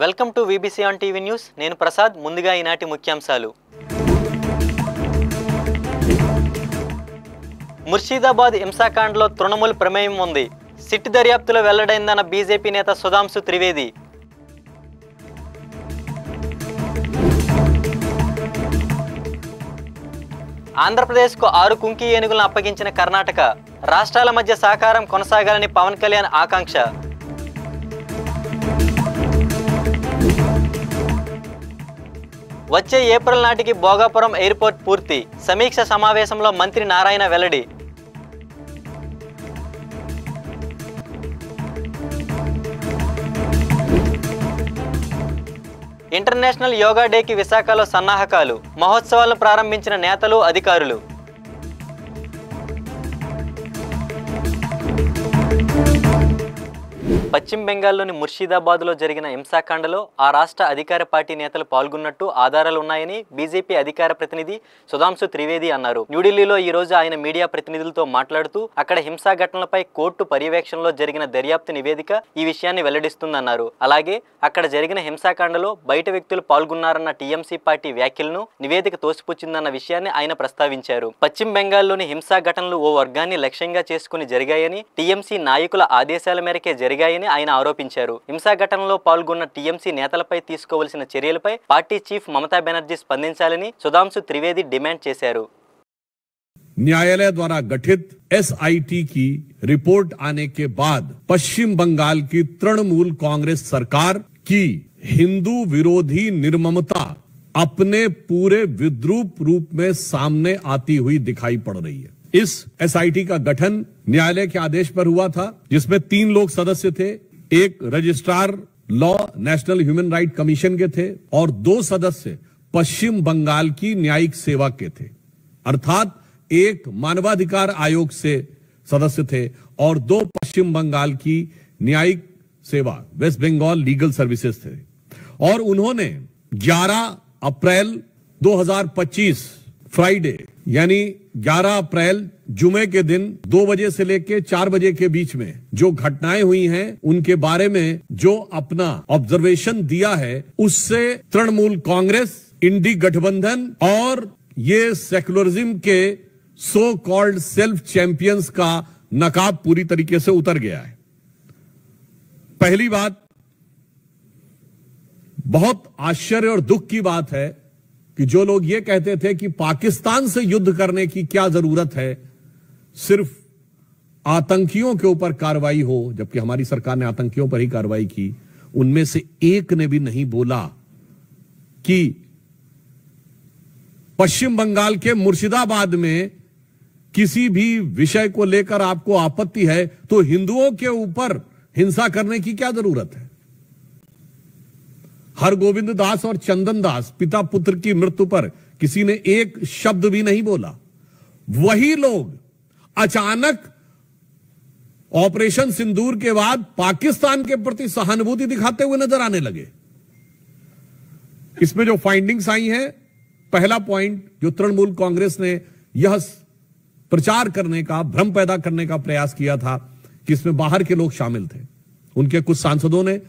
Welcome to VBC on TV news. నేను ప్రసాద్. ముందుగా ఈనాటి ముఖ్యాంశాలు. ముర్షిదాబాద్ హింసాకాండలో తృణమూల్ ప్రమేయం ఉంది. సిట్ దర్యాప్తులో వెల్లడైందన్న బీజేపీ నేత సుధాంశు త్రివేది. ఆంధ్రప్రదేశ్కు 6 కుంకి ఏనుగులను అప్పగించిన కర్ణాటక. రాష్ట్రాల మధ్య సహకారం కొనసాగాలని పవన్ కళ్యాణ్ ఆకాంక్ష. వచ్చే ఏప్రిల్ నాటికి భోగాపురం ఎయిర్పోర్ట్ పూర్తి. సమీక్ష సమావేశంలో మంత్రి నారాయణ వెల్లడి. ఇంటర్నేషనల్ యోగా డేకి విశాఖలో సన్నాహకాలు. మహోత్సవాలను ప్రారంభించిన నేతలు, అధికారులు. పశ్చిమ బెంగాల్లోని ముర్షిదాబాద్లో జరిగిన హింసాకాండలో ఆ రాష్ట్ర అధికార పార్టీ నేతలు పాల్గొన్నట్టు ఆధారాలు ఉన్నాయని బీజేపీ అధికార ప్రతినిధి సుధాంశు త్రివేది అన్నారు. న్యూఢిల్లీలో ఈ రోజు ఆయన మీడియా ప్రతినిధులతో మాట్లాడుతూ అక్కడ హింసా ఘటనలపై కోర్టు పర్యవేక్షణలో జరిగిన దర్యాప్తు నివేదిక ఈ విషయాన్ని వెల్లడిస్తుందన్నారు. అలాగే అక్కడ జరిగిన హింసాకాండలో బయట వ్యక్తులు పాల్గొన్నారన్న టీఎంసీ పార్టీ వ్యాఖ్యలను నివేదిక తోసిపుచ్చిందన్న విషయాన్ని ఆయన ప్రస్తావించారు. పశ్చిమ బెంగాల్లోని హింసా ఘటనలు ఓ వర్గాన్ని లక్ష్యంగా చేసుకుని జరిగాయని, టీఎంసీ నాయకుల ఆదేశాల మేరకే జరిగాయని ఆయన ఆరోపించారు. హింసా ఘటనలో పాల్గొన్న టీఎంసీ నేతలపై తీసుకోవాల్సిన చర్యలపై పార్టీ చీఫ్ మమతా బెనర్జీ స్పందించాలని సుధాంశు త్రివేది డిమాండ్ చేశారు. न्यायालय द्वारा गठित एसआईटी की रिपोर्ट आने के बाद पश्चिम बंगाल की तृणमूल कांग्रेस सरकार की हिंदू विरोधी निर्ममता अपने पूरे विद्रूप रूप में सामने आती हुई दिखाई पड़ रही है। इस एसआईटी का गठन न्यायालय के आदेश पर हुआ था, जिसमें 3 लोग सदस्य थे। एक registrar law national human right commission के थे और 2 सदस्य पश्चिम बंगाल की न्यायिक सेवा के थे, अर्थात एक मानवाधिकार आयोग से सदस्य थे और 2 पश्चिम बंगाल की न्यायिक सेवा वेस्ट बंगाल लीगल सर्विसेज थे। और उन्होंने 11 अप्रैल 2025 फ्राइडे यानी 11 अप्रैल जुमे के दिन 2 बजे से लेकर 4 बजे के बीच में जो घटनाएं हुई हैं उनके बारे में जो अपना ऑब्जर्वेशन दिया है, उससे तृणमूल कांग्रेस, इंडी गठबंधन और ये सेक्युलरिज्म के सो कॉल्ड सेल्फ चैंपियंस का नकाब पूरी तरीके से उतर गया है। पहली बात, बहुत आश्चर्य और दुख की बात है कि जो लोग ये कहते थे कि पाकिस्तान से युद्ध करने की क्या जरूरत है, सिर्फ आतंकियों के ऊपर कार्रवाई हो, जबकि हमारी सरकार ने आतंकियों पर ही कार्रवाई की, उनमें से एक ने भी नहीं बोला कि पश्चिम बंगाल के मुर्शिदाबाद में किसी भी विषय को लेकर आपको आपत्ति है तो हिंदुओं के ऊपर हिंसा करने की क्या जरूरत है। हरगोविंद दास और चंदन दास पिता पुत्र की मृत्यु पर किसी ने एक शब्द भी नहीं बोला। वही लोग अचानक ऑपरेशन सिंदूर के बाद पाकिस्तान के प्रति सहानुभूति दिखाते हुए नजर आने लगे। इसमें जो फाइंडिंग्स आई हैं, पहला पॉइंट जो तृणमूल कांग्रेस ने यह प्रचार करने का, भ्रम पैदा करने का प्रयास किया था कि इसमें बाहर के लोग शामिल थे। उनके कुछ सांसदों ने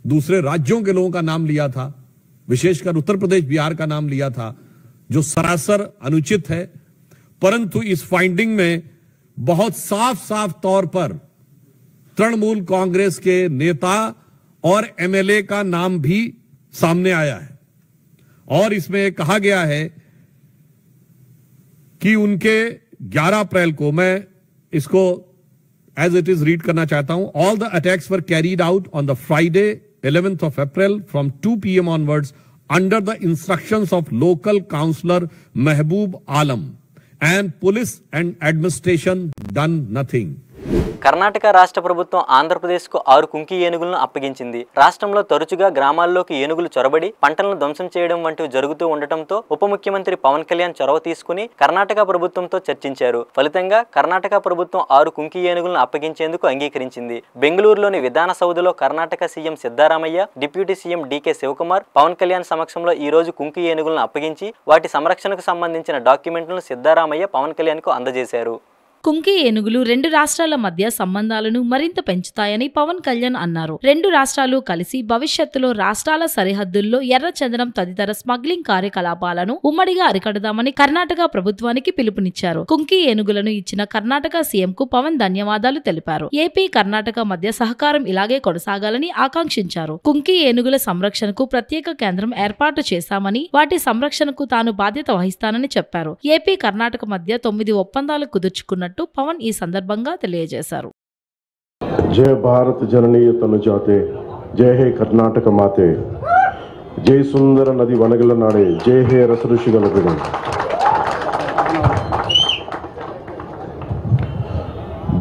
दूसरे राज्यों के लोगों का नाम लिया था, विशेषकर उत्तर प्रदेश, बिहार का नाम लिया था, जो सरासर अनुचित है। परंतु इस फाइंडिंग में बहुत साफ साफ तौर पर तृणमूल कांग्रेस के नेता और एमएलए का नाम भी सामने आया है और इसमें कहा गया है कि उनके 11 अप्रैल को, मैं इसको एज इट इज रीड करना चाहता हूं, all the attacks were carried out on the Friday 11th of April from 2 PM onwards under the instructions of local councillor Mehboob Alam, and police and administration done nothing. Karnataka రాష్ట్ర ప్రభుత్వం ఆంధ్రప్రదేశ్కు 6 కుంకి ఏనుగులను అప్పగించింది. రాష్ట్రంలో తరచుగా గ్రామాల్లోకి ఏనుగులు చొరబడి పంటలను ధ్వంసం చేయడం వంటివి జరుగుతూ ఉండటంతో ఉప ముఖ్యమంత్రి పవన్ కళ్యాణ్ చొరవ తీసుకుని కర్ణాటక ప్రభుత్వంతో చర్చించారు. ఫలితంగా కర్ణాటక ప్రభుత్వం 6 కుంకి ఏనుగులను అప్పగించేందుకు అంగీకరించింది. బెంగళూరులోని విధాన సౌధలో Karnataka CM Siddaramaiah, deputy CM DK Shivakumar, Pawan Kalyan సమక్షంలో ఈ రోజు కుంకి ఏనుగులను అప్పగించి వాటి సంరక్షణకు సంబంధించిన డాక్యుమెంట్లను సిద్ధరామయ్య పవన్ కళ్యాణ్కు అందజేశారు. కుంకి ఏనుగులు రెండు రాష్ట్రాల మధ్య సంబంధాలను మరింత పెంచుతాయని పవన్ కళ్యాణ్ అన్నారు. రెండు రాష్ట్రాలు కలిసి భవిష్యత్తులో రాష్ట్రాల సరిహద్దుల్లో ఎర్రచందనం తదితర స్మగ్లింగ్ కార్యకలాపాలను ఉమ్మడిగా అరికడదామని కర్ణాటక ప్రభుత్వానికి పిలుపునిచ్చారు. కుంకి ఏనుగులను ఇచ్చిన కర్ణాటక సీఎంకు పవన్ ధన్యవాదాలు తెలిపారు. ఏపీ కర్ణాటక మధ్య సహకారం ఇలాగే కొనసాగాలని ఆకాంక్షించారు. కుంకి ఏనుగుల సంరక్షణకు ప్రత్యేక కేంద్రం ఏర్పాటు చేశామని, వాటి సంరక్షణకు తాను బాధ్యత వహిస్తానని చెప్పారు. ఏపీ కర్ణాటక మధ్య 9 ఒప్పందాలు కుదుర్చుకున్నట్టు పవన్ ఈ సందర్భంగా తెలియజేశారు. జయ భారత జననీయ తనుజాతే, జయ హే కర్ణాటక మాతే, జై సుందర ನದಿ ವನಗಳ ನಾಡೆ, ಜಯ ಹೇ ರಸಋಷಿಗಳ ಬಿಡು.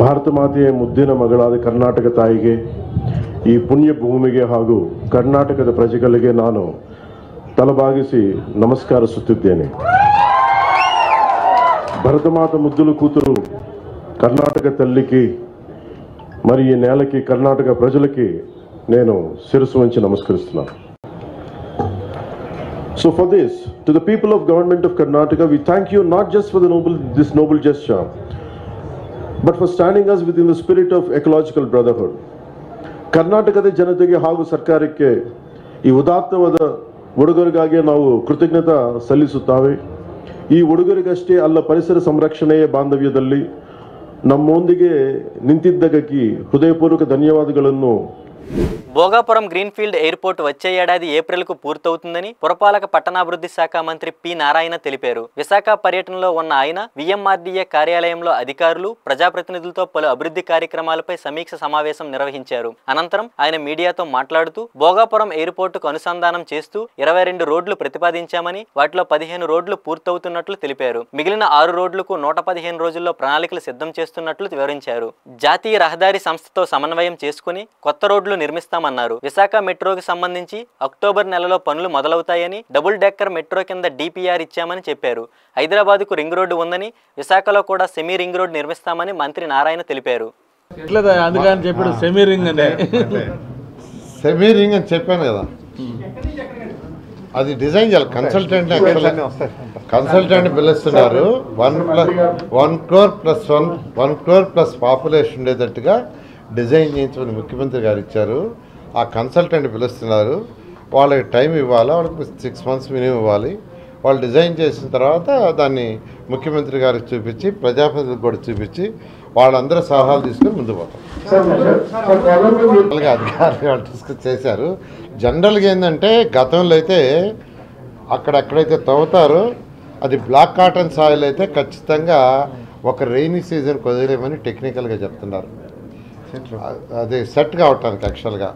ಭಾರತ ಮಾತೆಯ ಮುದ್ದಿನ ಮಗಳಾದ ಕರ್ನಾಟಕ ತಾಯಿಗೆ, ಈ ಪುಣ್ಯ ಭೂಮಿಗೆ ಹಾಗೂ ಕರ್ನಾಟಕದ ಪ್ರಜೆಗಳಿಗೆ ನಾನು ತಲೆಬಾಗಿಸಿ ನಮಸ್ಕರಿಸುತ್ತಿದ್ದೇನೆ. భరతమాత ముద్దుల కూతురు కర్ణాటక తల్లికి మరి ఈ నేలకి కర్ణాటక ప్రజలకి నేను శిరస్సు వంచి నమస్కరిస్తున్నాను. So for this, to the people of government of Karnataka, we thank you not just for this noble gesture, but for standing us within the spirit of ecological brotherhood. ಕರ್ನಾಟಕದ ಜನತೆಗೆ ಹಾಗೂ ಸರ್ಕಾರಕ್ಕೆ ಈ ಉದಾತ್ತವಾದ ಉಡುಗೊರೆಗಾಗಿ ನಾವು ಕೃತಜ್ಞತಾ ಸಲ್ಲಿಸುತ್ತೇವೆ. ಈ ಉಡುಗೊರೆಗಷ್ಟೇ ಅಲ್ಲ, ಪರಿಸರ ಸಂರಕ್ಷಣೆಯ ಬಾಂಧವ್ಯದಲ್ಲಿ ನಮ್ಮೊಂದಿಗೆ ನಿಂತಿದ್ದಕ್ಕೆ ಹೃದಯಪೂರ್ವಕ ಧನ್ಯವಾದಗಳನ್ನು. భోగాపురం గ్రీన్ఫీల్డ్ ఎయిర్పోర్ట్ వచ్చే ఏడాది ఏప్రిల్కు పూర్తవుతుందని పురపాలక పట్టణాభివృద్ధి శాఖ మంత్రి పి నారాయణ తెలిపారు. విశాఖ పర్యటనలో ఉన్న ఆయన విఎంఆర్డీఏ కార్యాలయంలో అధికారులు, ప్రజాప్రతినిధులతో పలు అభివృద్ధి కార్యక్రమాలపై సమీక్ష సమావేశం నిర్వహించారు. అనంతరం ఆయన మీడియాతో మాట్లాడుతూ భోగాపురం ఎయిర్పోర్టుకు అనుసంధానం చేస్తూ 22 రోడ్లు ప్రతిపాదించామని, వాటిలో 15 రోడ్లు పూర్తవుతున్నట్లు తెలిపారు. మిగిలిన 6 రోడ్లకు 115 రోజుల్లో ప్రణాళికలు సిద్ధం చేస్తున్నట్లు వివరించారు. జాతీయ రహదారి సంస్థతో సమన్వయం చేసుకుని కొత్త రోడ్లు నిర్మిస్తామన్నారు. విశాఖ మెట్రోకి సంబంధించి అక్టోబర్ నెలలో పనులు మొదలవుతాయని, డబుల్ డెక్కర్ మెట్రో కింద డిపిఆర్ ఇచ్చామని చెప్పారు. హైదరాబాద్కు రింగ్ రోడ్డు ఉందని, విశాఖలో కూడా సెమీ రింగ్ రోడ్ నిర్మిస్తామని మంత్రి నారాయణ తెలిపారు. సెమీ రింగ్ అని చెప్పాను కదా, అది డిజైన్ చేయాలి. కన్సల్టెంట్ పిలుస్తున్నారు. 1 crore ప్లస్ పాపులేషన్ ఉండేటట్టుగా డిజైన్ చేయించమని ముఖ్యమంత్రి గారు ఇచ్చారు. ఆ కన్సల్టెంట్ పిలుస్తున్నారు. వాళ్ళకి టైం ఇవ్వాలి, వాళ్ళకి 6 months మినిమం ఇవ్వాలి. వాళ్ళు డిజైన్ చేసిన తర్వాత దాన్ని ముఖ్యమంత్రి గారికి చూపించి, ప్రజాప్రతినిధులకు కూడా చూపించి, వాళ్ళందరూ సలహాలు తీసుకొని ముందు పోతాం. అధికారులు డిస్కస్ చేశారు. జనరల్గా ఏంటంటే, గతంలో అయితే అక్కడెక్కడైతే తవ్వుతారో అది బ్లాక్ కాటన్ సాయిల్ అయితే ఖచ్చితంగా ఒక రెయినీ సీజన్కి వదిలేమని టెక్నికల్గా చెప్తున్నారు. అది సెట్ కావటానికి యాక్చువల్గా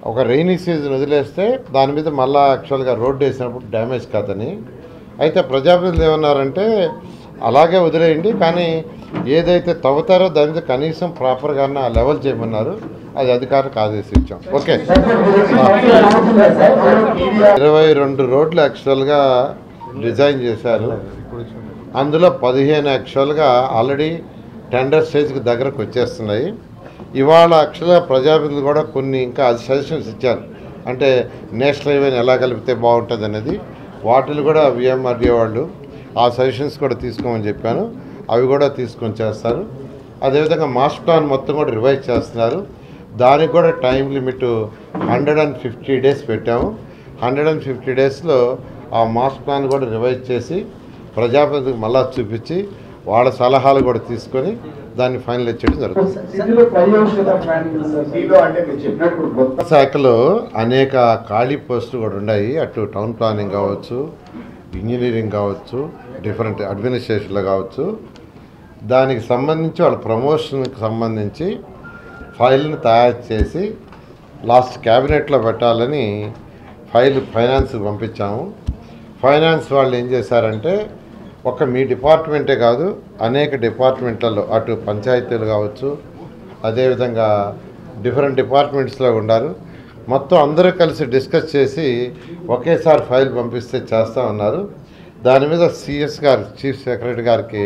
ఒక రెయినీ సీజన్ వదిలేస్తే దాని మీద మళ్ళీ యాక్చువల్గా రోడ్డు వేసినప్పుడు డ్యామేజ్ కాదని. అయితే ప్రజాప్రతినిధులు ఏమన్నారంటే అలాగే వదిలేయండి, కానీ ఏదైతే తవ్వుతారో దాని మీద కనీసం ప్రాపర్గా లెవెల్ చేయమన్నారు. అది అధికారులకు ఆదేశించాం. ఓకే, 22 రోడ్లు యాక్చువల్గా డిజైన్ చేశారు. అందులో 15 యాక్చువల్గా ఆల్రెడీ టెండర్ స్టేజ్కి దగ్గరకు వచ్చేస్తున్నాయి. ఇవాళ యాక్చువల్గా ప్రజాప్రతినిధులు కూడా కొన్ని ఇంకా సజెషన్స్ ఇచ్చారు. అంటే నేషనల్ హైవేని ఎలా కలిపితే బాగుంటుంది అనేది, వాటిని కూడా విఎంఆర్డీఏ వాళ్ళు ఆ సజెషన్స్ కూడా తీసుకోమని చెప్పాను. అవి కూడా తీసుకొని చేస్తారు. అదేవిధంగా మాస్టర్ ప్లాన్ మొత్తం కూడా రివైజ్ చేస్తున్నారు. దానికి కూడా టైం లిమిట్ 150 days పెట్టాము. 150 daysలో ఆ మాస్టర్ ప్లాన్ కూడా రివైజ్ చేసి ప్రజాప్రతినిధులకు మళ్ళా చూపించి వాళ్ళ సలహాలు కూడా తీసుకొని దాన్ని ఫైనలైజ్ చేయడం జరుగుతుంది. శాఖలో అనేక ఖాళీ పోస్టులు కూడా ఉన్నాయి. అటు టౌన్ ప్లానింగ్ కావచ్చు, ఇంజనీరింగ్ కావచ్చు, డిఫరెంట్ అడ్మినిస్ట్రేషన్లో కావచ్చు. దానికి సంబంధించి వాళ్ళ ప్రమోషన్కి సంబంధించి ఫైల్ని తయారు చేసి లాస్ట్ క్యాబినెట్లో పెట్టాలని ఫైనాన్స్కి పంపించాము. ఫైనాన్స్ వాళ్ళు ఏం చేశారంటే, ఒక మీ డిపార్ట్మెంటే కాదు అనేక డిపార్ట్మెంట్లలో, అటు పంచాయతీలు కావచ్చు, అదేవిధంగా డిఫరెంట్ డిపార్ట్మెంట్స్లో ఉన్నారు. మొత్తం అందరూ కలిసి డిస్కస్ చేసి ఒకేసారి ఫైల్ పంపిస్తే చేస్తూ ఉన్నారు. దాని మీద సిఎస్ గారు, చీఫ్ సెక్రటరీ గారికి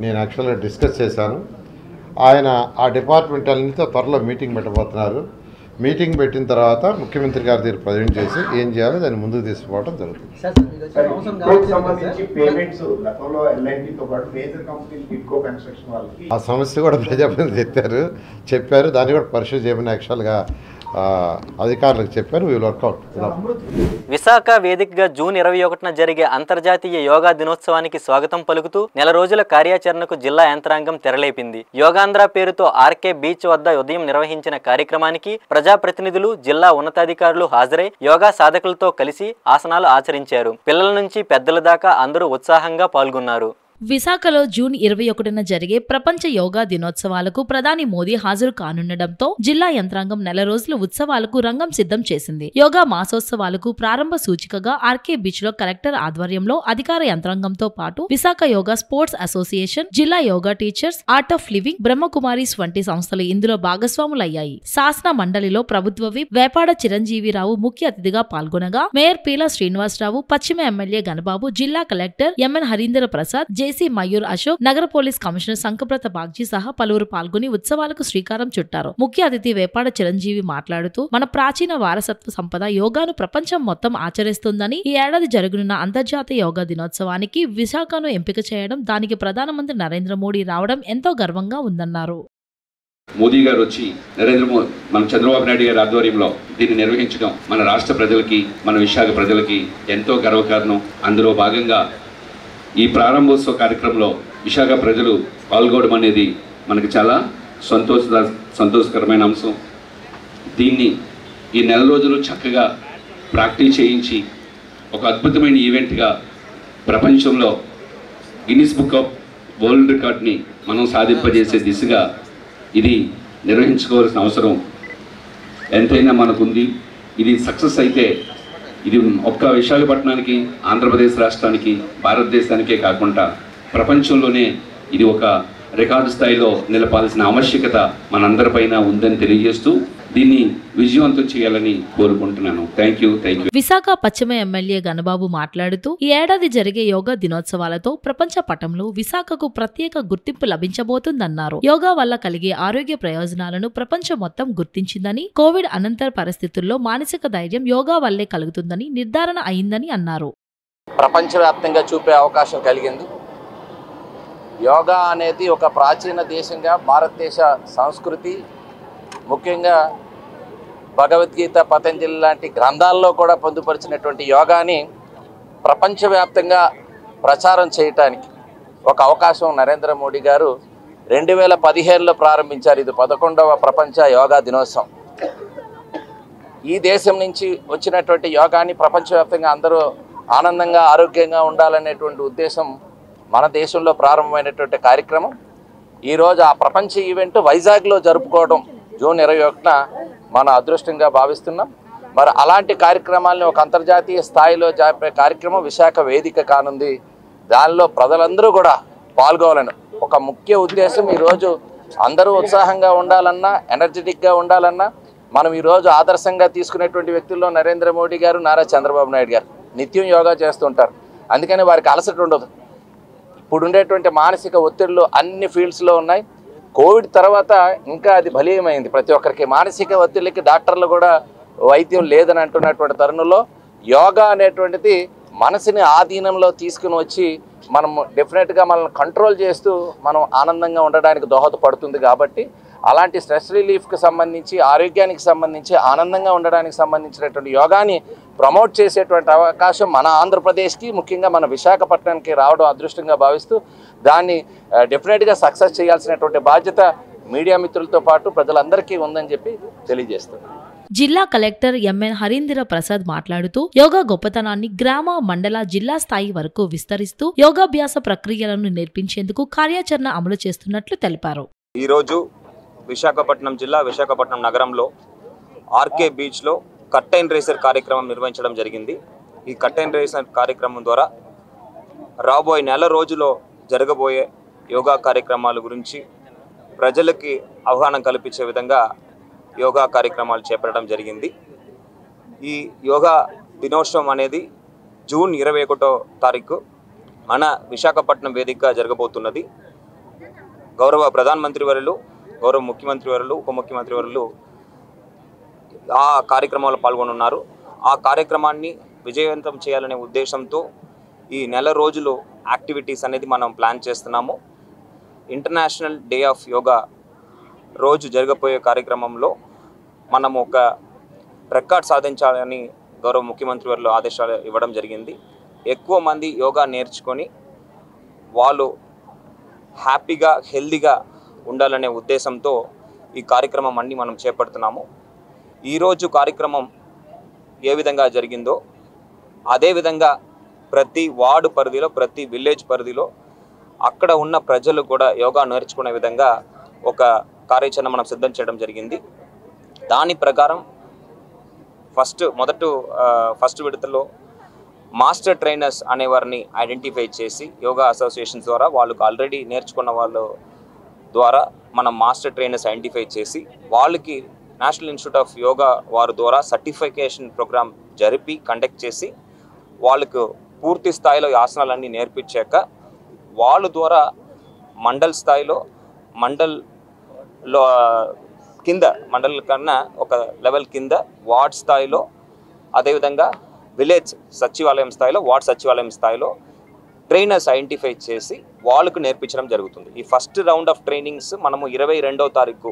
నేను యాక్చువల్గా డిస్కస్ చేశాను. ఆయన ఆ డిపార్ట్మెంట్ అన్నింటితో త్వరలో మీటింగ్ పెట్టబోతున్నారు. మీటింగ్ పెట్టిన తర్వాత ముఖ్యమంత్రి గారి దగ్గర ప్రజెంట్ చేసి ఏం చేయాలో దాన్ని ముందుకు తీసుకుపోవడం జరుగుతుంది. ఆ సమస్య కూడా ప్రజాప్రతినిధులు చెప్పారు, దాన్ని కూడా పరిశీలన చేయమని యాక్చువల్గా అధికారులకు చెప్పారు. We will work out. విశాఖ వేదికగా జూన్ 21న జరిగే అంతర్జాతీయ యోగా దినోత్సవానికి స్వాగతం పలుకుతూ నెల రోజుల కార్యాచరణకు జిల్లా యంత్రాంగం తెరలేపింది. యోగాంధ్ర పేరుతో ఆర్కే బీచ్ వద్ద ఉదయం నిర్వహించిన కార్యక్రమానికి ప్రజాప్రతినిధులు, జిల్లా ఉన్నతాధికారులు హాజరై యోగా సాధకులతో కలిసి ఆసనాలు ఆచరించారు. పిల్లల నుంచి పెద్దల దాకా అందరూ ఉత్సాహంగా పాల్గొన్నారు. విశాఖలో జూన్ 21న జరిగే ప్రపంచ యోగా దినోత్సవాలకు ప్రధాని మోదీ హాజరు కానుండటంతో జిల్లా యంత్రాంగం నెల రోజుల ఉత్సవాలకు రంగం సిద్ధం చేసింది. యోగా మాసోత్సవాలకు ప్రారంభ సూచికగా ఆర్కే బీచ్ లో కలెక్టర్ ఆధ్వర్యంలో అధికార యంత్రాంగంతో పాటు విశాఖ యోగా స్పోర్ట్స్ అసోసియేషన్, జిల్లా yoga teachers, art of living, Brahma Kumaris వంటి సంస్థలు ఇందులో భాగస్వాములయ్యాయి. శాసన మండలిలో ప్రభుత్వ విప్ వేపాడ చిరంజీవిరావు ముఖ్య అతిథిగా పాల్గొనగా మేయర్ పీలా శ్రీనివాసరావు, పశ్చిమ ఎమ్మెల్యే గణబాబు, జిల్లా కలెక్టర్ ఎంఎన్ హరీంద్ర ప్రసాద్, జేసీ మయూర్ అశోక్, నగర పోలీస్ కమిషనర్ సంకప్రత బాగ్జీ సహా పలువురు పాల్గొని ఉత్సవాలకు శ్రీకారం చుట్టారు. ముఖ్య అతిథి వేపాడ చిరంజీవి మాట్లాడుతూ మన ప్రాచీన వారసత్వ సంపద యోగాను ప్రపంచం మొత్తం ఆచరిస్తుందని, ఈ ఏడాది జరగనున్న అంతర్జాతీయ యోగా దినోత్సవానికి విశాఖను ఎంపిక చేయడం, దానికి ప్రధానమంత్రి నరేంద్ర మోడీ రావడం ఎంతో గర్వంగా ఉందన్నారు. మోదీ గారు వచ్చి మన చంద్రబాబు నాయుడు గారి ఆధ్వర్యంలో దీన్ని నిర్వహించడం మన రాష్ట్ర ప్రజలకి, మన విశాఖ ప్రజలకి ఎంతో గర్వకారణం. అందులో భాగంగా ఈ ప్రారంభోత్సవ కార్యక్రమంలో విశాఖ ప్రజలు పాల్గొనడం అనేది మనకు చాలా సంతోషకరమైన అంశం. దీన్ని ఈ నెల రోజులు చక్కగా ప్రాక్టీస్ చేయించి ఒక అద్భుతమైన ఈవెంట్గా ప్రపంచంలో గిన్నిస్ బుక్ ఆఫ్ వరల్డ్ రికార్డ్ని మనం సాధింపజేసే దిశగా ఇది నిర్వహించుకోవాల్సిన అవసరం ఎంతైనా మనకుంది. ఇది సక్సెస్ అయితే ఇది ఒక్క విశాఖపట్నానికి, ఆంధ్రప్రదేశ్ రాష్ట్రానికి, భారతదేశానికే కాకుండా ప్రపంచంలోనే ఇది ఒక రికార్డు స్థాయిలో నిలపాల్సిన ఆవశ్యకత మనందరిపైన ఉందని తెలియజేస్తూ దీన్ని విజయవంతం చేయాలని కోరుకుంటున్నాను. Thank you. విశాఖ పశ్చిమ ఎమ్మెల్యే గణబాబు మాట్లాడుతూ ఈ ఏడాది జరిగే యోగా దినోత్సవాలతో ప్రపంచ పటంలో విశాఖకు ప్రత్యేక గుర్తింపు లభించబోతుందన్నారు. యోగా వల్ల కలిగే ఆరోగ్య ప్రయోజనాలను ప్రపంచం మొత్తం గుర్తించిందని, కోవిడ్ అనంతర పరిస్థితుల్లో మానసిక ధైర్యం యోగా వల్లే కలుగుతుందని నిర్ధారణ అయిందని అన్నారు. ప్రపంచవ్యాప్తంగా చూపే అవకాశం కలిగింది. యోగా అనేది ఒక ప్రాచీన దేశంగా భారతదేశ సంస్కృతి, ముఖ్యంగా భగవద్గీత, పతంజలి లాంటి గ్రంథాల్లో కూడా పొందుపరిచినటువంటి యోగాని ప్రపంచవ్యాప్తంగా ప్రచారం చేయటానికి ఒక అవకాశం నరేంద్ర మోడీ గారు 2015లో ప్రారంభించారు. ఇది 11వ ప్రపంచ యోగా దినోత్సవం. ఈ దేశం నుంచి వచ్చినటువంటి యోగాని ప్రపంచవ్యాప్తంగా అందరూ ఆనందంగా, ఆరోగ్యంగా ఉండాలనేటువంటి ఉద్దేశం మన దేశంలో ప్రారంభమైనటువంటి కార్యక్రమం. ఈరోజు ఆ ప్రపంచ ఈవెంట్ వైజాగ్లో జరుపుకోవడం జూన్ 21న మన అదృష్టంగా భావిస్తున్నాం. మరి అలాంటి కార్యక్రమాలను ఒక అంతర్జాతీయ స్థాయిలో జరిపే కార్యక్రమం విశాఖ వేదిక కానుంది. దానిలో ప్రజలందరూ కూడా పాల్గొవాలని ఒక ముఖ్య ఉద్దేశం. ఈరోజు అందరూ ఉత్సాహంగా ఉండాలన్నా, ఎనర్జెటిక్గా ఉండాలన్నా మనం ఈరోజు ఆదర్శంగా తీసుకునేటువంటి వ్యక్తుల్లో నరేంద్ర మోడీ గారు, నారా చంద్రబాబు నాయుడు గారు నిత్యం యోగా చేస్తుంటారు. అందుకని వారికి అలసట ఉండదు. ఇప్పుడు ఉండేటువంటి మానసిక ఒత్తిళ్లు అన్ని ఫీల్డ్స్లో ఉన్నాయి. కోవిడ్ తర్వాత ఇంకా అది బలీయమైంది. ప్రతి ఒక్కరికి మానసిక ఒత్తిడికి డాక్టర్లు కూడా వైద్యం లేదని అంటున్నటువంటి తరుణంలో యోగా అనేటువంటిది మనసుని ఆధీనంలో తీసుకుని వచ్చి మనం డెఫినెట్గా మనల్ని కంట్రోల్ చేస్తూ మనం ఆనందంగా ఉండడానికి దోహదపడుతుంది. కాబట్టి అలాంటి స్ట్రెస్ రిలీఫ్కి సంబంధించి, ఆరోగ్యానికి సంబంధించి, ఆనందంగా ఉండడానికి సంబంధించినటువంటి యోగాని ప్రమోట్ చేసేటువంటి అవకాశం మన ఆంధ్రప్రదేశ్కి, ముఖ్యంగా మన విశాఖపట్నానికి రావడం అదృష్టంగా భావిస్తూ దాన్ని డెఫినెట్గా సక్సెస్ చేయాల్సినటువంటి బాధ్యత మీడియా మిత్రులతో పాటు ప్రజలందరికీ ఉందని చెప్పి తెలియజేస్తున్నాను. జిల్లా కలెక్టర్ ఎంఎన్ హరీంద్ర ప్రసాద్ మాట్లాడుతూ యోగా గొప్పతనాన్ని గ్రామ, మండల, జిల్లా స్థాయి వరకు విస్తరిస్తూ యోగాభ్యాస ప్రక్రియలను నేర్పించేందుకు కార్యాచరణ అమలు చేస్తున్నట్లు తెలిపారు. ఈరోజు విశాఖపట్నం జిల్లా, విశాఖపట్నం నగరంలో ఆర్కే బీచ్లో కర్టైన్ రేసర్ కార్యక్రమం నిర్వహించడం జరిగింది. ఈ కర్టైన్ రేసర్ కార్యక్రమం ద్వారా రాబోయే నెల రోజులో జరగబోయే యోగా కార్యక్రమాల గురించి ప్రజలకి అవగాహన కల్పించే విధంగా యోగా కార్యక్రమాలు చేపట్టడం జరిగింది. ఈ యోగా దినోత్సవం అనేది జూన్ 21వ తారీఖు మన విశాఖపట్నం వేదికగా జరగబోతున్నది. గౌరవ ప్రధానమంత్రి వర్యులు, గౌరవ ముఖ్యమంత్రి వర్యులు, ఉప ముఖ్యమంత్రి వర్యులు ఆ కార్యక్రమంలో పాల్గొనున్నారు. ఆ కార్యక్రమాన్ని విజయవంతం చేయాలనే ఉద్దేశంతో ఈ నెల రోజులు యాక్టివిటీస్ అనేది మనం ప్లాన్ చేస్తున్నాము. ఇంటర్నేషనల్ డే ఆఫ్ యోగా రోజు జరగబోయే కార్యక్రమంలో మనం ఒక రికార్డ్ సాధించాలని గౌరవ ముఖ్యమంత్రి వారు ఆదేశాలు ఇవ్వడం జరిగింది. ఎక్కువ మంది యోగా నేర్చుకొని వాళ్ళు హ్యాపీగా హెల్దీగా ఉండాలనే ఉద్దేశంతో ఈ కార్యక్రమం అన్ని మనం చేపడుతున్నాము. ఈరోజు కార్యక్రమం ఏ విధంగా జరిగిందో అదేవిధంగా ప్రతి వార్డు పరిధిలో ప్రతి విలేజ్ పరిధిలో అక్కడ ఉన్న ప్రజలు కూడా యోగా నేర్చుకునే విధంగా ఒక కార్యాచరణ మనం సిద్ధం చేయడం జరిగింది. దాని ప్రకారం ఫస్ట్ విడతలో మాస్టర్ ట్రైనర్స్ అనేవారిని ఐడెంటిఫై చేసి యోగా అసోసియేషన్స్ ద్వారా వాళ్ళకు ఆల్రెడీ నేర్చుకున్న వాళ్ళ ద్వారా మనం మాస్టర్ ట్రైనర్స్ ఐడెంటిఫై చేసి వాళ్ళకి నేషనల్ ఇన్స్టిట్యూట్ ఆఫ్ యోగా వారి ద్వారా సర్టిఫికేషన్ ప్రోగ్రామ్ జరిపి కండక్ట్ చేసి వాళ్ళకు పూర్తి స్థాయిలో ఆసనాలన్నీ నేర్పించాక వాళ్ళ ద్వారా మండల్ స్థాయిలో మండల్లో కింద మండల్ కన్నా ఒక లెవెల్ కింద వార్డ్ స్థాయిలో అదేవిధంగా విలేజ్ సచివాలయం స్థాయిలో వార్డ్ సచివాలయం స్థాయిలో ట్రైనర్స్ ఐడెంటిఫై చేసి వాళ్ళకు నేర్పించడం జరుగుతుంది. ఈ ఫస్ట్ రౌండ్ ఆఫ్ ట్రైనింగ్స్ మనము 22వ తారీఖు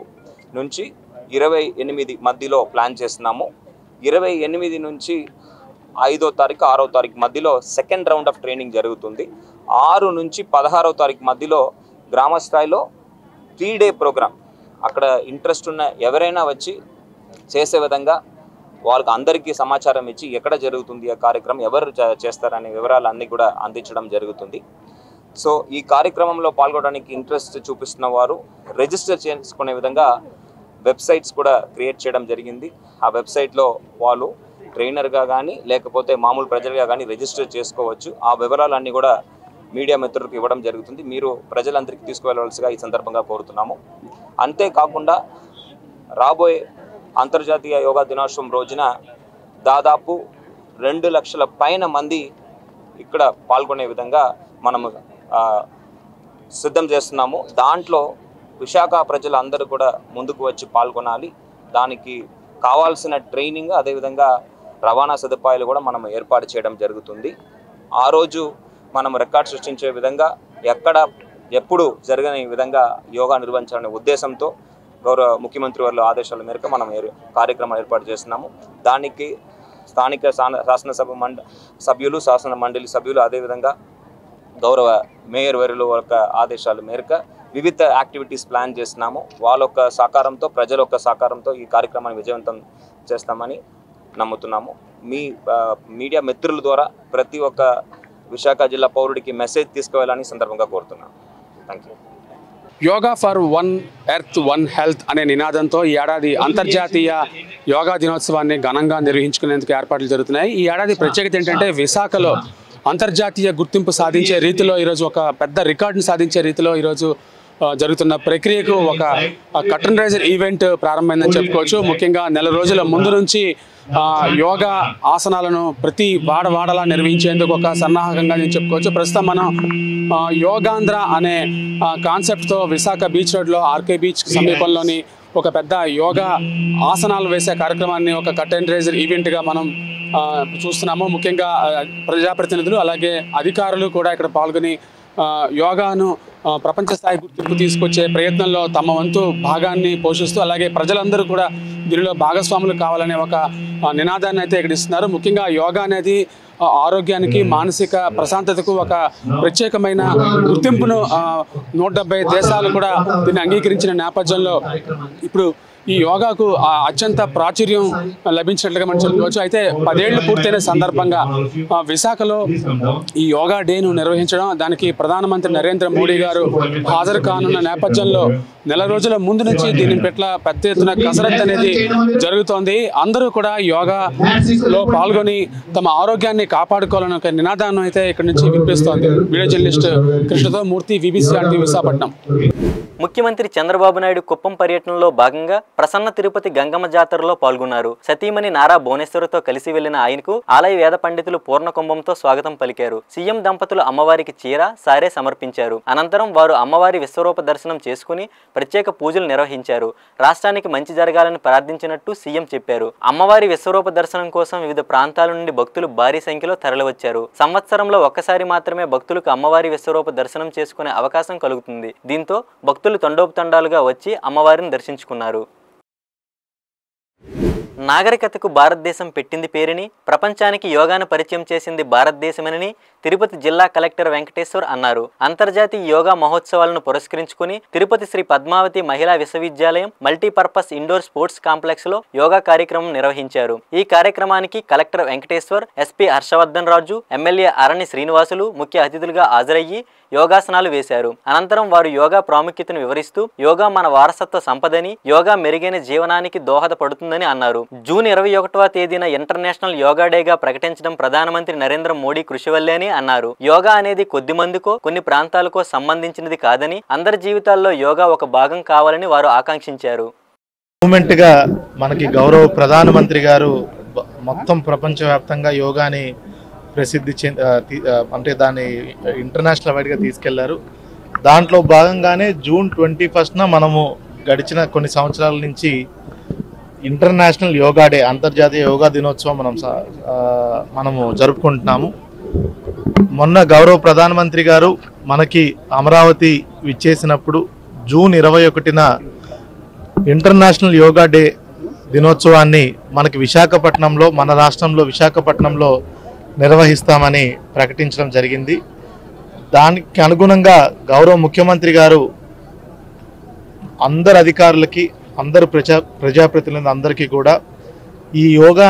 నుంచి 28 మధ్యలో ప్లాన్ చేస్తున్నాము. 28 నుంచి 5వ తారీఖు 6వ తారీఖు మధ్యలో సెకండ్ రౌండ్ ఆఫ్ ట్రైనింగ్ జరుగుతుంది. 6 నుంచి 16వ తారీఖు మధ్యలో గ్రామ స్థాయిలో 3 డే ప్రోగ్రామ్ అక్కడ ఇంట్రెస్ట్ ఉన్న ఎవరైనా వచ్చి చేసే విధంగా వాళ్ళకి అందరికీ సమాచారం ఇచ్చి ఎక్కడ జరుగుతుంది ఆ కార్యక్రమం ఎవరు చేస్తారనే వివరాలు అన్నీ కూడా అందించడం జరుగుతుంది. సో ఈ కార్యక్రమంలో పాల్గొనడానికి ఇంట్రెస్ట్ చూపిస్తున్న వారు రిజిస్టర్ చేసుకునే విధంగా వెబ్సైట్స్ కూడా క్రియేట్ చేయడం జరిగింది. ఆ వెబ్సైట్లో వాళ్ళు ట్రైనర్గా కానీ లేకపోతే మామూలు ప్రజలుగా కానీ రిజిస్టర్ చేసుకోవచ్చు. ఆ వివరాలన్నీ కూడా మీడియా మిత్రులకు ఇవ్వడం జరుగుతుంది. మీరు ప్రజలందరికీ తీసుకువెళ్ళవలసిగా ఈ సందర్భంగా కోరుతున్నాము. అంతేకాకుండా రాబోయే అంతర్జాతీయ యోగా దినోత్సవం రోజున దాదాపు 2 లక్షల పైన మంది ఇక్కడ పాల్గొనే విధంగా మనము సిద్ధం చేస్తున్నాము. దాంట్లో విశాఖ ప్రజలందరూ కూడా ముందుకు వచ్చి పాల్గొనాలి. దానికి కావాల్సిన ట్రైనింగ్ అదేవిధంగా రవాణా సదుపాయాలు కూడా మనం ఏర్పాటు చేయడం జరుగుతుంది. ఆ రోజు మనం రికార్డ్ సృష్టించే విధంగా ఎప్పుడు జరగని విధంగా యోగా నిర్వహించాలనే ఉద్దేశంతో గౌరవ ముఖ్యమంత్రి వారి ఆదేశాల మేరకు మనం కార్యక్రమం ఏర్పాటు చేస్తున్నాము. దానికి స్థానిక శాసనసభ సభ్యులు శాసన మండలి సభ్యులు అదేవిధంగా గౌరవ మేయర్ వారి యొక్క ఆదేశాల మేరకు వివిధ యాక్టివిటీస్ ప్లాన్ చేస్తున్నాము. వాళ్ళ యొక్క సహకారంతో ప్రజల యొక్క సహకారంతో ఈ కార్యక్రమాన్ని విజయవంతం చేస్తామని నమ్ముతున్నాము. మీ మీడియా మిత్రుల ద్వారా ప్రతి ఒక్క విశాఖ జిల్లా పౌరుడికి మెసేజ్ తీసుకువెళ్ళాలని సందర్భంగా కోరుతున్నాను. Thank you. Yoga for one earth one health అనే నినాదంతో ఈ ఏడాది అంతర్జాతీయ యోగా దినోత్సవాన్ని ఘనంగా నిర్వహించుకునేందుకు ఏర్పాట్లు జరుగుతున్నాయి. ఈ ఏడాది ప్రత్యేకత ఏంటంటే విశాఖలో అంతర్జాతీయ గుర్తింపు సాధించే రీతిలో ఈరోజు ఒక పెద్ద రికార్డును సాధించే రీతిలో ఈరోజు జరుగుతున్న ప్రక్రియకు ఒక కర్టన్ రైజర్ ఈవెంట్ ప్రారంభమైందని చెప్పుకోవచ్చు. ముఖ్యంగా నెల రోజుల ముందు నుంచి యోగా ఆసనాలను ప్రతి వాడలా నిర్వహించేందుకు ఒక సన్నాహకంగా నేను చెప్పుకోవచ్చు. ప్రస్తుతం మనం యోగాంధ్ర అనే కాన్సెప్ట్తో విశాఖ బీచ్ రోడ్లో ఆర్కే బీచ్ సమీపంలోని ఒక పెద్ద యోగా ఆసనాలు వేసే కార్యక్రమాన్ని ఒక కర్టన్ రైజర్ ఈవెంట్గా మనం చూస్తున్నాము. ముఖ్యంగా ప్రజాప్రతినిధులు అలాగే అధికారులు కూడా ఇక్కడ పాల్గొని యోగాను ప్రపంచ స్థాయి గుర్తింపు తీసుకొచ్చే ప్రయత్నంలో తమ వంతు భాగాన్ని పోషిస్తూ అలాగే ప్రజలందరూ కూడా దీనిలో భాగస్వాములు కావాలనే ఒక నినాదాన్ని అయితే ఇక్కడ ఇస్తున్నారు. ముఖ్యంగా యోగా అనేది ఆరోగ్యానికి మానసిక ప్రశాంతతకు ఒక ప్రత్యేకమైన గుర్తింపును 170 దేశాలు కూడా దీన్ని అంగీకరించిన నేపథ్యంలో ఇప్పుడు ఈ యోగాకు అత్యంత ప్రాచుర్యం లభించినట్లుగా మనం చెప్పుకోవచ్చు. అయితే 10 ఏళ్లు పూర్తయిన సందర్భంగా విశాఖలో ఈ యోగా డేను నిర్వహించడం, దానికి ప్రధానమంత్రి నరేంద్ర మోడీ గారు హాజరు కానున్న నేపథ్యంలో నెల రోజుల ముందు నుంచి దీని పట్ల పెద్ద ఎత్తున కసరత్తు అనేది జరుగుతోంది. అందరూ కూడా యోగాలో పాల్గొని తమ ఆరోగ్యాన్ని కాపాడుకోవాలని ఒక నినాదాన్ని అయితే ఇక్కడ నుంచి వినిపిస్తోంది. వీడియో జర్నలిస్ట్ కృష్ణతో మూర్తి, BBC విశాఖపట్నం. ముఖ్యమంత్రి చంద్రబాబు నాయుడు కుప్పం పర్యటనలో భాగంగా ప్రసన్న తిరుపతి గంగమ్మ జాతరలో పాల్గొన్నారు. సతీమణి నారా భువనేశ్వరితో కలిసి వెళ్లిన ఆయనకు ఆలయ వేద పండితులు పూర్ణ కుంభంతో స్వాగతం పలికారు. సీఎం దంపతులు అమ్మవారికి చీర, సారే సమర్పించారు. అనంతరం వారు అమ్మవారి విశ్వరూప దర్శనం చేసుకుని ప్రత్యేక పూజలు నిర్వహించారు. రాష్ట్రానికి మంచి జరగాలని ప్రార్థించినట్టు సీఎం చెప్పారు. అమ్మవారి విశ్వరూప దర్శనం కోసం వివిధ ప్రాంతాల నుండి భక్తులు భారీ సంఖ్యలో తరలివచ్చారు. సంవత్సరంలో ఒక్కసారి మాత్రమే భక్తులకు అమ్మవారి విశ్వరూప దర్శనం చేసుకునే అవకాశం కలుగుతుంది. దీంతో భక్తులు తండోపతండాలుగా వచ్చి అమ్మవారిని దర్శించుకున్నారు. నాగరికతకు భారతదేశం పెట్టింది పేరుని, ప్రపంచానికి యోగాను పరిచయం చేసింది భారతదేశమని తిరుపతి జిల్లా కలెక్టర్ వెంకటేశ్వర్ అన్నారు. అంతర్జాతీయ యోగా మహోత్సవాలను పురస్కరించుకుని తిరుపతి శ్రీ పద్మావతి మహిళా విశ్వవిద్యాలయం మల్టీపర్పస్ ఇండోర్ స్పోర్ట్స్ కాంప్లెక్స్ లో యోగా కార్యక్రమం నిర్వహించారు. ఈ కార్యక్రమానికి కలెక్టర్ వెంకటేశ్వర్, ఎస్పీ హర్షవర్ధన్ రాజు, ఎమ్మెల్యే అరణి శ్రీనివాసులు ముఖ్య అతిథులుగా హాజరయ్యి యోగాసనాలు వేశారు. అనంతరం వారు యోగా ప్రాముఖ్యతను వివరిస్తూ యోగా మన వారసత్వ సంపదని, యోగా మెరుగైన జీవనానికి దోహదపడుతుందని అన్నారు. జూన్ 21వ తేదీన ఇంటర్నేషనల్ యోగా డేగా ప్రకటించడం ప్రధానమంత్రి నరేంద్ర మోడీ కృషి వల్లేని అన్నారు. యోగా అనేది కొద్ది మందికో కొన్ని ప్రాంతాలకో సంబంధించినది కాదని, అందరి జీవితాల్లో యోగా ఒక భాగం కావాలని వారు ఆకాంక్షించారు. మూమెంట్ గా మనకి గౌరవ ప్రధానమంత్రి గారు మొత్తం ప్రపంచవ్యాప్తంగా యోగాని ప్రసిద్ధి అంటే దాన్ని ఇంటర్నేషనల్ వైడ్గా తీసుకెళ్లారు. దాంట్లో భాగంగానే జూన్ 21న మనము గడిచిన కొన్ని సంవత్సరాల నుంచి ఇంటర్నేషనల్ యోగా డే, అంతర్జాతీయ యోగా దినోత్సవం మనము జరుపుకుంటున్నాము. మొన్న గౌరవ ప్రధానమంత్రి గారు మనకి అమరావతి విచ్చేసినప్పుడు జూన్ 21న ఇంటర్నేషనల్ యోగా డే దినోత్సవాన్ని మనకి విశాఖపట్నంలో, మన రాష్ట్రంలో విశాఖపట్నంలో నిర్వహిస్తామని ప్రకటించడం జరిగింది. దానికి అనుగుణంగా గౌరవ ముఖ్యమంత్రి గారు అందరు అధికారులకి, అందరు ప్రజాప్రతినిధులు అందరికీ కూడా ఈ యోగా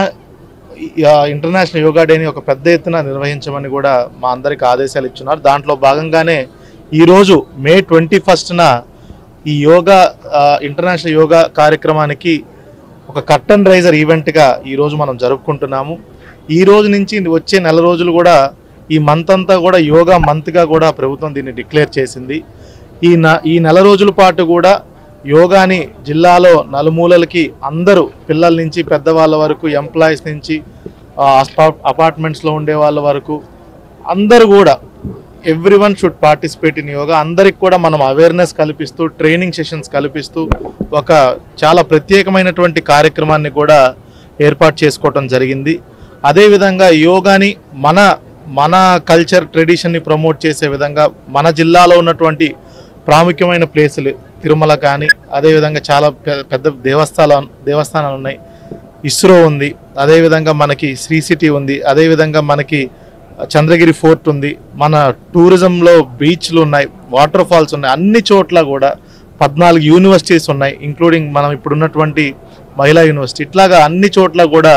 ఇంటర్నేషనల్ యోగా డేని ఒక పెద్ద ఎత్తున నిర్వహించమని కూడా మా అందరికి ఆదేశాలు ఇచ్చున్నారు. దాంట్లో భాగంగానే ఈరోజు మే 21న ఈ యోగా ఇంటర్నేషనల్ యోగా కార్యక్రమానికి ఒక కర్టన్ రైజర్ ఈవెంట్గా ఈరోజు మనం జరుపుకుంటున్నాము. ఈ రోజు నుంచి వచ్చే నెల రోజులు కూడా ఈ మంత్ అంతా కూడా యోగా మంత్గా కూడా ప్రభుత్వం దీన్ని డిక్లేర్ చేసింది. ఈ నెల రోజుల పాటు కూడా యోగాని జిల్లాలో నలుమూలలకి అందరూ, పిల్లల నుంచి పెద్దవాళ్ళ వరకు, ఎంప్లాయీస్ నుంచి అపార్ట్మెంట్స్లో ఉండే వాళ్ళ వరకు అందరూ కూడా everyone should participate in yoga. అందరికి కూడా మనం అవేర్నెస్ కల్పిస్తూ, ట్రైనింగ్ సెషన్స్ కల్పిస్తూ ఒక చాలా ప్రత్యేకమైనటువంటి కార్యక్రమాన్ని కూడా ఏర్పాటు చేసుకోవటం జరిగింది. అదేవిధంగా యోగాని మన కల్చర్ ట్రెడిషన్ని ప్రమోట్ చేసే విధంగా మన జిల్లాలో ఉన్నటువంటి ప్రాముఖ్యమైన ప్లేసులు తిరుమల కానీ, అదేవిధంగా చాలా పెద్ద దేవస్థానాలు ఉన్నాయి, ఇస్రో ఉంది, అదేవిధంగా మనకి శ్రీ సిటీ ఉంది, అదేవిధంగా మనకి చంద్రగిరి ఫోర్ట్ ఉంది, మన టూరిజంలో బీచ్లు ఉన్నాయి, వాటర్ ఫాల్స్ ఉన్నాయి. అన్ని చోట్ల కూడా 14 యూనివర్సిటీస్ ఉన్నాయి, ఇంక్లూడింగ్ మనం ఇప్పుడున్నటువంటి మహిళా యూనివర్సిటీ. ఇట్లాగా అన్ని చోట్ల కూడా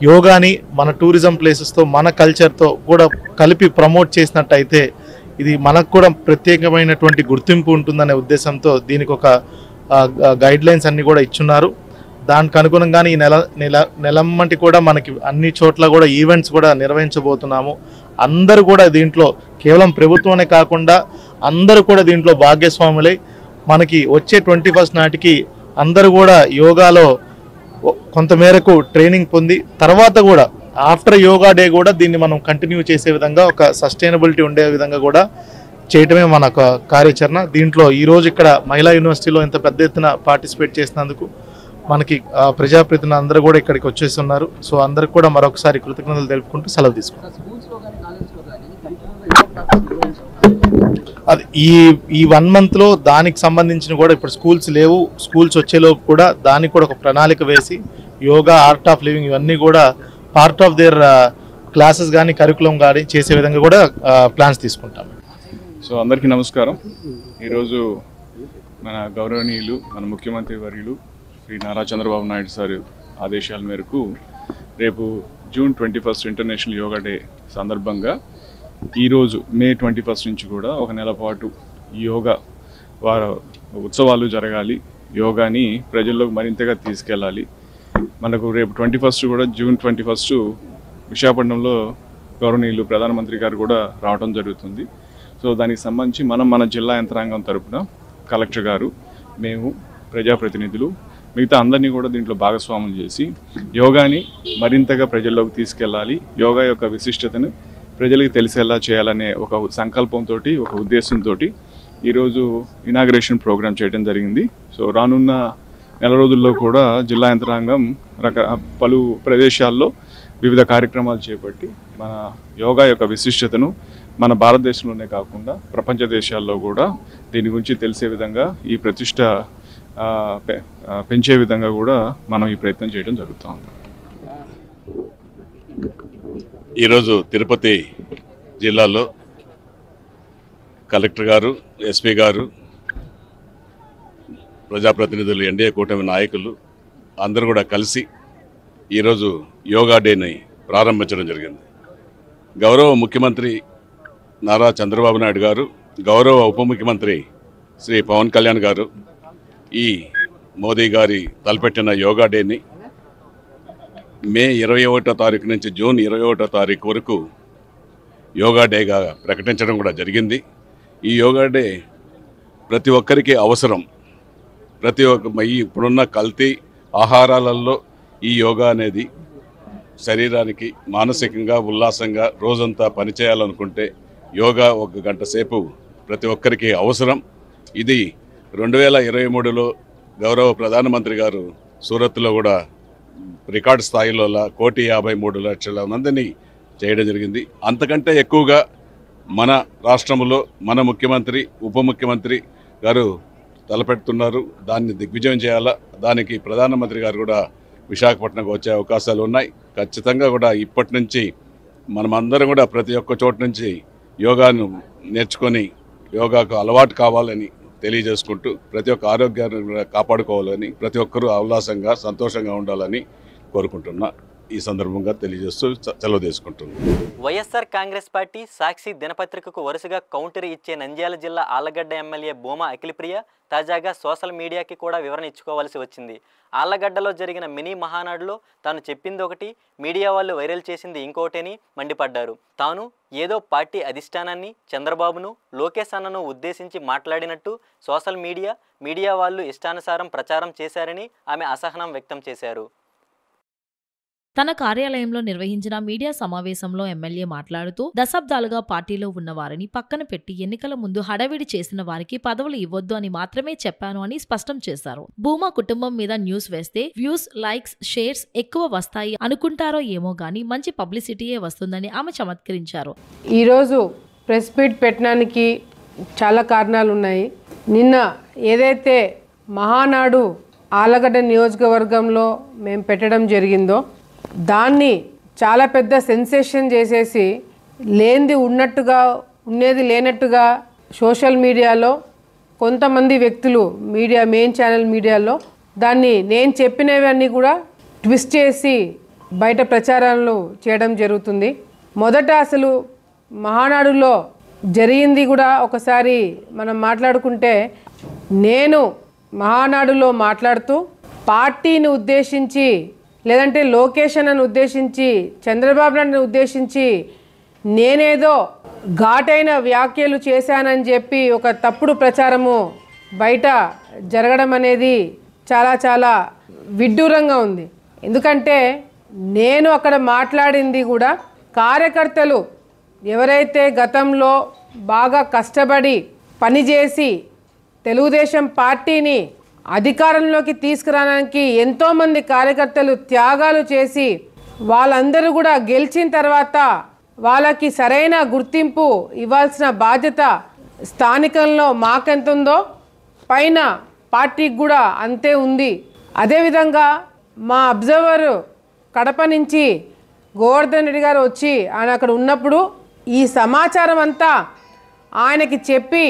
యోగాని మన టూరిజం ప్లేసెస్తో, మన కల్చర్తో కూడా కలిపి ప్రమోట్ చేసినట్టయితే ఇది మనకు కూడా ప్రత్యేకమైనటువంటి గుర్తింపు ఉంటుందనే ఉద్దేశంతో దీనికి ఒక గైడ్లైన్స్ అన్నీ కూడా ఇచ్చున్నారు. దానికి అనుగుణంగానే ఈ నెలమ్మటి కూడా మనకి అన్ని చోట్ల కూడా ఈవెంట్స్ కూడా నిర్వహించబోతున్నాము. అందరూ కూడా దీంట్లో కేవలం ప్రభుత్వమే కాకుండా అందరూ కూడా దీంట్లో భాగస్వాములై మనకి వచ్చే 21st నాటికి అందరూ కూడా యోగాలో కొంతమేరకు ట్రైనింగ్ పొంది తర్వాత కూడా ఆఫ్టర్ యోగా డే కూడా దీన్ని మనం కంటిన్యూ చేసే విధంగా ఒక సస్టైనబిలిటీ ఉండే విధంగా కూడా చేయటమే మన కార్యాచరణ. దీంట్లో ఈరోజు ఇక్కడ మహిళా యూనివర్సిటీలో ఇంత పెద్ద ఎత్తున పార్టిసిపేట్ చేసినందుకు మనకి ప్రజాప్రతినిధులు అందరూ కూడా ఇక్కడికి వచ్చేస్తున్నారు. సో అందరికి కూడా మరొకసారి కృతజ్ఞతలు తెలుపుకుంటూ సెలవు తీసుకుంటాం. అది ఈ 1 monthలో దానికి సంబంధించిన కూడా ఇప్పుడు స్కూల్స్ లేవు, స్కూల్స్ వచ్చేలోపు కూడా దానికి కూడా ఒక ప్రణాళిక వేసి యోగా, ఆర్ట్ ఆఫ్ లివింగ్ ఇవన్నీ కూడా పార్ట్ ఆఫ్ దేర్ క్లాసెస్ కానీ కరికులం కానీ చేసే విధంగా కూడా ప్లాన్స్ తీసుకుంటాం. సో అందరికీ నమస్కారం. ఈరోజు మన గౌరవనీయులు, మన ముఖ్యమంత్రి వర్యులు శ్రీ నారా చంద్రబాబు నాయుడు సార్ ఆదేశాల మేరకు రేపు జూన్ 21 ఇంటర్నేషనల్ యోగా డే సందర్భంగా ఈరోజు మే 21 నుంచి కూడా ఒక నెల పాటు యోగా ఉత్సవాలు జరగాలి. యోగాని ప్రజల్లోకి మరింతగా తీసుకెళ్ళాలి. మనకు రేపు 21 కూడా జూన్ 21 విశాఖపట్నంలో గౌరవనీయులు ప్రధానమంత్రి గారు కూడా రావడం జరుగుతుంది. సో దానికి సంబంధించి మన జిల్లా యంత్రాంగం తరపున కలెక్టర్ గారు, మేము ప్రజాప్రతినిధులు మిగతా అందరినీ కూడా దీంట్లో భాగస్వాములు చేసి యోగాని మరింతగా ప్రజల్లోకి తీసుకెళ్ళాలి, యోగా యొక్క విశిష్టతను ప్రజలకు తెలిసేలా చేయాలనే ఒక సంకల్పంతో, ఒక ఉద్దేశంతో ఈరోజు ఇనాగ్రేషన్ ప్రోగ్రామ్ చేయడం జరిగింది. సో రానున్న నెల రోజుల్లో కూడా జిల్లా యంత్రాంగం పలు ప్రదేశాల్లో వివిధ కార్యక్రమాలు చేపట్టి మన యోగా యొక్క విశిష్టతను మన భారతదేశంలోనే కాకుండా ప్రపంచ దేశాల్లో కూడా దీని గురించి తెలిసే విధంగా ఈ ప్రతిష్ట పెంచే విధంగా కూడా మనం ఈ ప్రయత్నం చేయడం జరుగుతుంది. ఈరోజు తిరుపతి జిల్లాలో కలెక్టర్ గారు, ఎస్పీ గారు, ప్రజాప్రతినిధులు, ఎన్డీఏ కూటమి నాయకులు అందరూ కూడా కలిసి ఈరోజు యోగా డేని ప్రారంభించడం జరిగింది. గౌరవ ముఖ్యమంత్రి నారా చంద్రబాబు నాయుడు గారు, గౌరవ ఉప ముఖ్యమంత్రి శ్రీ పవన్ కళ్యాణ్ గారు ఈ మోదీ గారి తలపెట్టిన యోగా డేని మే 21వ తారీఖు నుంచి జూన్ 21వ తారీఖు వరకు యోగా డేగా ప్రకటించడం కూడా జరిగింది. ఈ యోగా డే ప్రతి ఒక్కరికి అవసరం. ఇప్పుడున్న కల్తీ ఆహారాలలో ఈ యోగా అనేది శరీరానికి మానసికంగా ఉల్లాసంగా రోజంతా పనిచేయాలనుకుంటే యోగా 1 గంట సేపు ప్రతి ఒక్కరికి అవసరం. ఇది 2023లో గౌరవ ప్రధానమంత్రి గారు సూరత్లో కూడా రికార్డు స్థాయిలో 1,53,00,000 మందిని చేయడం జరిగింది. అంతకంటే ఎక్కువగా మన రాష్ట్రంలో మన ముఖ్యమంత్రి, ఉప ముఖ్యమంత్రి గారు తలపెడుతున్నారు. దాన్ని దిగ్విజయం చేయాలా. దానికి ప్రధానమంత్రి గారు కూడా విశాఖపట్నంకు వచ్చే అవకాశాలు ఉన్నాయి. ఖచ్చితంగా కూడా ఇప్పటి నుంచి మనమందరం కూడా ప్రతి ఒక్క చోటు నుంచి యోగాను నేర్చుకొని యోగాకు అలవాటు కావాలని తెలియజేసుకుంటూ ప్రతి ఒక్క ఆరోగ్యాన్ని కాపాడుకోవాలని, ప్రతి ఒక్కరూ ఉల్లాసంగా సంతోషంగా ఉండాలని కోరుకుంటున్నా. ఈ సందర్భంగా తెలియజేస్తూ సెలవు తీసుకుంటున్నాను. వైఎస్ఆర్ కాంగ్రెస్ పార్టీ సాక్షి దినపత్రికకు వరుసగా కౌంటర్ ఇచ్చే నంద్యాల జిల్లా ఆళ్లగడ్డ ఎమ్మెల్యే భూమా అఖిలప్రియ తాజాగా సోషల్ మీడియాకి కూడా వివరణ ఇచ్చుకోవాల్సి వచ్చింది. ఆళ్లగడ్డలో జరిగిన మినీ మహానాడులో తాను చెప్పింది ఒకటి, మీడియా వాళ్ళు వైరల్ చేసింది ఇంకోటని మండిపడ్డారు. తాను ఏదో పార్టీ అధిష్టానాన్ని, చంద్రబాబును, లోకేష్ అన్నను ఉద్దేశించి మాట్లాడినట్టు సోషల్ మీడియా వాళ్ళు ఇష్టానుసారం ప్రచారం చేశారని ఆమె అసహనం వ్యక్తం చేశారు. తన కార్యాలయంలో నిర్వహించిన మీడియా సమావేశంలో ఎమ్మెల్యే మాట్లాడుతూ దశాబ్దాలుగా పార్టీలో ఉన్న వారిని పక్కన పెట్టి ఎన్నికల ముందు హడావిడి చేసిన వారికి పదవులు ఇవ్వొద్దు అని మాత్రమే చెప్పాను అని స్పష్టం చేశారు. భూమా కుటుంబం మీద న్యూస్ వేస్తే వ్యూస్, లైక్స్, షేర్స్ ఎక్కువ వస్తాయి అనుకుంటారో ఏమో గానీ మంచి పబ్లిసిటీయే వస్తుందని ఆమె చమత్కరించారు. ఈరోజు ప్రెస్ మీట్ పెట్టడానికి చాలా కారణాలు ఉన్నాయి. నిన్న ఏదైతే మహానాడు ఆళ్లగడ్డ నియోజకవర్గంలో మేము పెట్టడం జరిగిందో దాన్ని చాలా పెద్ద సెన్సేషన్ చేసేసి లేనిది ఉన్నట్టుగా, ఉండేది లేనట్టుగా సోషల్ మీడియాలో కొంతమంది వ్యక్తులు, మెయిన్ ఛానల్ మీడియాలో దాన్ని నేను చెప్పినవన్నీ కూడా ట్విస్ట్ చేసి బయట ప్రచారాలు చేయడం జరుగుతుంది. మొదట అసలు మహానాడులో జరిగింది కూడా ఒకసారి మనం మాట్లాడుకుంటే, నేను మహానాడులో మాట్లాడుతూ పార్టీని ఉద్దేశించి, లేదంటే లోకేష్ అన్నను ఉద్దేశించి, చంద్రబాబు నాయుడుని ఉద్దేశించి నేనేదో ఘాటైన వ్యాఖ్యలు చేశానని చెప్పి ఒక తప్పుడు ప్రచారము బయట జరగడం అనేది చాలా చాలా విడ్డూరంగా ఉంది. ఎందుకంటే నేను అక్కడ మాట్లాడింది కూడా కార్యకర్తలు ఎవరైతే గతంలో బాగా కష్టపడి పనిచేసి తెలుగుదేశం పార్టీని అధికారంలోకి తీసుకురావడానికి ఎంతోమంది కార్యకర్తలు త్యాగాలు చేసి వాళ్ళందరూ కూడా గెలిచిన తర్వాత వాళ్ళకి సరైన గుర్తింపు ఇవ్వాల్సిన బాధ్యత స్థానికంలో మాకెంత ఉందో పైన పార్టీకి కూడా అంతే ఉంది. అదేవిధంగా మా అబ్జర్వర్ కడప నుంచి గోవర్ధన్ రెడ్డి గారు వచ్చి ఆయన అక్కడ ఉన్నప్పుడు ఈ సమాచారం అంతా ఆయనకి చెప్పి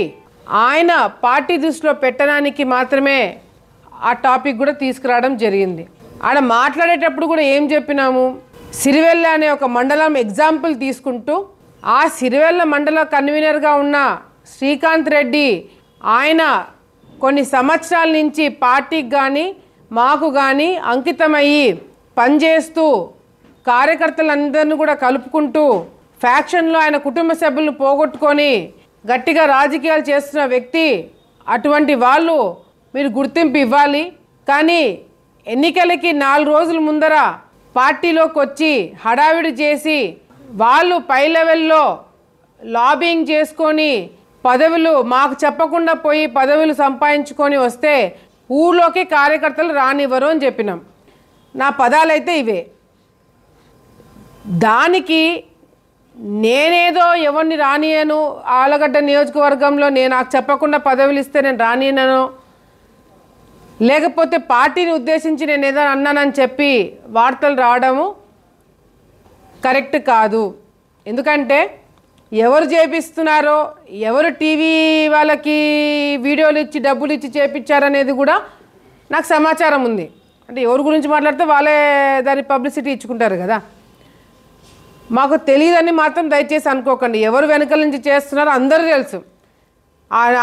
ఆయన పార్టీ దృష్టిలో పెట్టడానికి మాత్రమే ఆ టాపిక్ కూడా తీసుకురావడం జరిగింది. ఆడ మాట్లాడేటప్పుడు కూడా ఏం చెప్పినాము, సిరివెల్ల అనే ఒక మండలం ఎగ్జాంపుల్ తీసుకుంటూ ఆ సిరివెల్ల మండల కన్వీనర్గా ఉన్న శ్రీకాంత్ రెడ్డి ఆయన కొన్ని సంవత్సరాల నుంచి పార్టీకి కానీ మాకు కానీ అంకితమయ్యి పనిచేస్తూ కార్యకర్తలందరినీ కూడా కలుపుకుంటూ ఫ్యాక్షన్లో ఆయన కుటుంబ సభ్యులను పోగొట్టుకొని గట్టిగా రాజకీయాలు చేస్తున్న వ్యక్తి. అటువంటి వాళ్ళు మీరు గుర్తింపు ఇవ్వాలి. కానీ ఎన్నికలకి 4 రోజుల ముందర పార్టీలోకి వచ్చి హడావిడి చేసి వాళ్ళు పై లెవెల్లో లాబింగ్ చేసుకొని పదవులు మాకు చెప్పకుండా పోయి పదవులు సంపాదించుకొని వస్తే ఊళ్ళోకి కార్యకర్తలు రానివ్వరు అని చెప్పినాం. నా పదాలైతే ఇవే. దానికి నేనేదో ఎవరిని రానియను, ఆలగడ్డ నియోజకవర్గంలో నాకు చెప్పకుండా పదవులు ఇస్తే నేను రానియనను, లేకపోతే పార్టీని ఉద్దేశించి నేను ఏదో అన్నానని చెప్పి వార్తలు రావడము కరెక్ట్ కాదు. ఎందుకంటే ఎవరు చేపిస్తున్నారో, ఎవరు టీవీ వాళ్ళకి వీడియోలు ఇచ్చి డబ్బులు ఇచ్చి చేపించారనేది కూడా నాకు సమాచారం ఉంది. అంటే ఎవరి గురించి మాట్లాడితే వాళ్ళే దాని పబ్లిసిటీ ఇచ్చుకుంటారు కదా. మాకు తెలియదని మాత్రం దయచేసి అనుకోకండి. ఎవరు వెనకాల నుంచి చేస్తున్నారో అందరూ తెలుసు.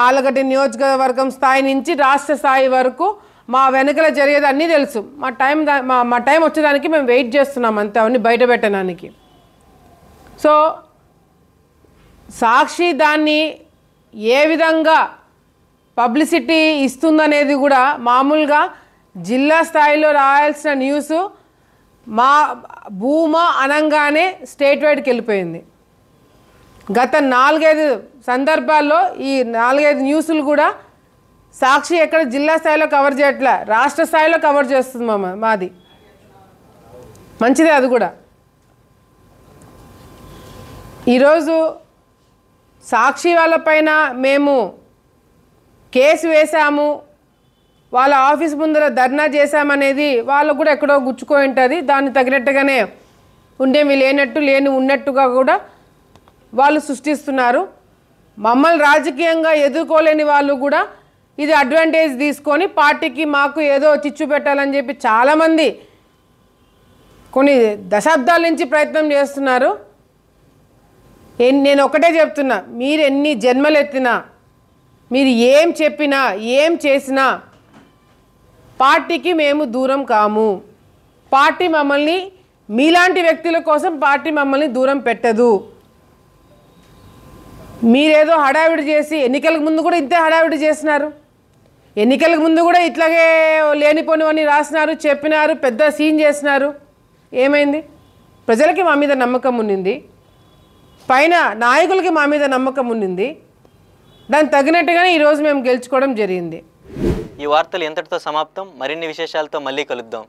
ఆలగడ్డ నియోజకవర్గం స్థాయి నుంచి రాష్ట్ర స్థాయి వరకు మా వెనకల జరిగేది అన్నీ తెలుసు. మా టైం వచ్చేదానికి మేము వెయిట్ చేస్తున్నాం అంతే, అవన్నీ బయట పెట్టడానికి. సో సాక్షి దాన్ని ఏ విధంగా పబ్లిసిటీ ఇస్తుందనేది కూడా మామూలుగా జిల్లా స్థాయిలో రాయాల్సిన న్యూస్ మా భూమా అనంగానే స్టేట్ వైడ్కి వెళ్ళిపోయింది. గత 4-5 సందర్భాల్లో ఈ 4-5 న్యూస్లు కూడా సాక్షి ఎక్కడ జిల్లా స్థాయిలో కవర్ చేయట్లే, రాష్ట్ర స్థాయిలో కవర్ చేస్తుంది మాది. మంచిదే అది కూడా. ఈరోజు సాక్షి వాళ్ళపైన మేము కేసు వేసాము, వాళ్ళ ఆఫీస్ ముందర ధర్నా చేశామనేది వాళ్ళకు కూడా ఎక్కడో గుచ్చుకొని ఉంటుంది. దాన్ని తగినట్టుగానే ఉండేవి లేని ఉన్నట్టుగా కూడా వాళ్ళు సృష్టిస్తున్నారు. మమ్మల్ని రాజకీయంగా ఎదుర్కోలేని వాళ్ళు కూడా ఇది అడ్వాంటేజ్ తీసుకొని పార్టీకి మాకు ఏదో చిచ్చు పెట్టాలని చెప్పి చాలామంది కొన్ని దశాబ్దాల నుంచి ప్రయత్నం చేస్తున్నారు. నేను ఒకటే చెప్తున్నా, మీరు ఎన్ని జన్మలు ఎత్తినా, మీరు ఏం చెప్పినా ఏం చేసినా పార్టీకి మేము దూరం కాము. పార్టీ మమ్మల్ని, మీలాంటి వ్యక్తుల కోసం పార్టీ మమ్మల్ని దూరం పెట్టదు. మీరేదో హడావిడి చేసి ఎన్నికలకు ముందు కూడా ఇంతే హడావిడి చేసినారు. ఎన్నికలకు ముందు కూడా ఇట్లాగే లేనిపోనివన్నీ రాసినారు, చెప్పినారు, పెద్ద సీన్ చేసినారు. ఏమైంది? ప్రజలకి మా మీద నమ్మకం ఉన్నింది, పైన నాయకులకి మా మీద నమ్మకం ఉన్నింది. దానికి తగినట్టుగానే ఈరోజు మేము గెలుచుకోవడం జరిగింది. ఈ వార్తలు ఎంతటితో సమాప్తం. మరిన్ని విశేషాలతో మళ్ళీ కలుద్దాం.